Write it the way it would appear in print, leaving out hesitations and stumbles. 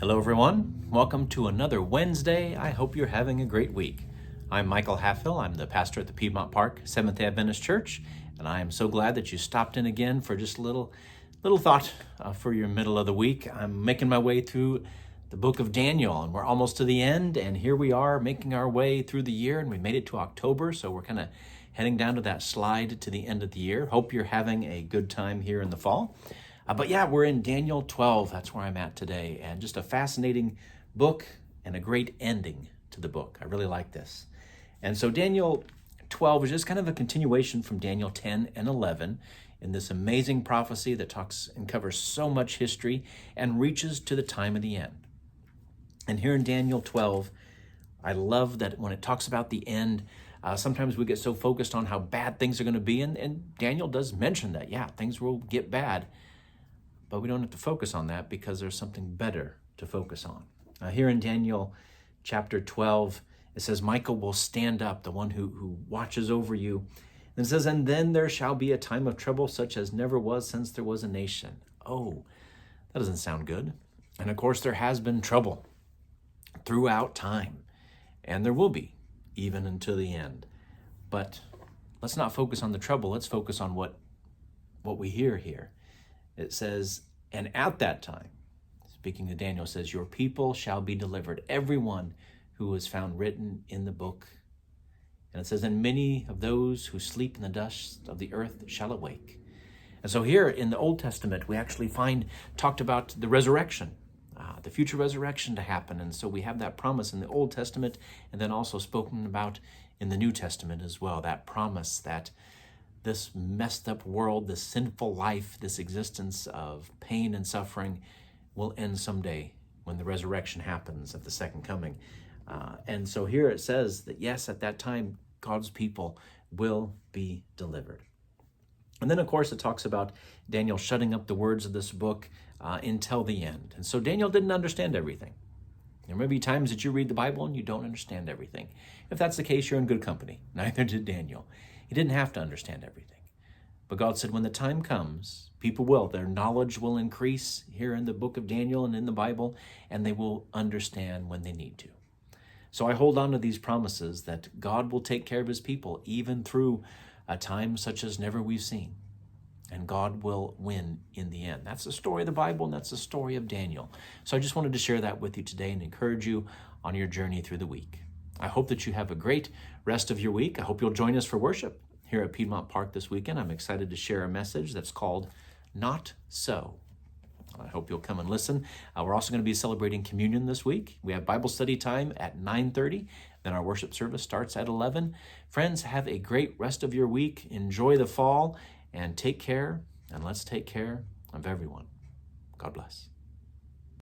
Hello, everyone. Welcome to another Wednesday. I hope you're having a great week. I'm Michael Halfhill. I'm the pastor at the Piedmont Park Seventh-day Adventist Church, and I am so glad that you stopped in again for just a little thought for your middle of the week. I'm making my way through the book of Daniel, and we're almost to the end, and here we are making our way through the year, and we made it to October, so we're kind of heading down to that slide to the end of the year. Hope you're having a good time here in the fall. But yeah, we're in Daniel 12. That's where I'm at today. And just a fascinating book and a great ending to the book. I really like this. And so Daniel 12 is just kind of a continuation from Daniel 10 and 11 in this amazing prophecy that talks and covers so much history and reaches to the time of the end. And here in Daniel 12, I love that when it talks about the end, sometimes we get so focused on how bad things are going to be. And Daniel does mention that, yeah, things will get bad. But we don't have to focus on that because there's something better to focus on. Here in Daniel chapter 12, it says, Michael will stand up, the one who watches over you. And it says, and then there shall be a time of trouble such as never was since there was a nation. Oh, that doesn't sound good. And of course, there has been trouble throughout time. And there will be, even until the end. But let's not focus on the trouble. Let's focus on what we hear here. It says, and at that time, speaking to Daniel, says, your people shall be delivered, everyone who is found written in the book. And it says, and many of those who sleep in the dust of the earth shall awake. And so here in the Old Testament, we actually find talked about the resurrection, the future resurrection to happen. And so we have that promise in the Old Testament and then also spoken about in the New Testament as well, that promise that this messed up world, this sinful life, this existence of pain and suffering will end someday when the resurrection happens at the second coming. And so here it says that, yes, at that time, God's people will be delivered. And then, of course, it talks about Daniel shutting up the words of this book until the end. And so Daniel didn't understand everything. There may be times that you read the Bible and you don't understand everything. If that's the case, you're in good company. Neither did Daniel. He didn't have to understand everything. But God said when the time comes, people will. Their knowledge will increase here in the book of Daniel and in the Bible, and they will understand when they need to. So I hold on to these promises that God will take care of his people even through a time such as never we've seen. And God will win in the end. That's the story of the Bible, and that's the story of Daniel. So I just wanted to share that with you today and encourage you on your journey through the week. I hope that you have a great rest of your week. I hope you'll join us for worship here at Piedmont Park this weekend. I'm excited to share a message that's called Not So. I hope you'll come and listen. We're also going to be celebrating communion this week. We have Bible study time at 9:30. Then our worship service starts at 11. Friends, have a great rest of your week. Enjoy the fall and take care. And let's take care of everyone. God bless.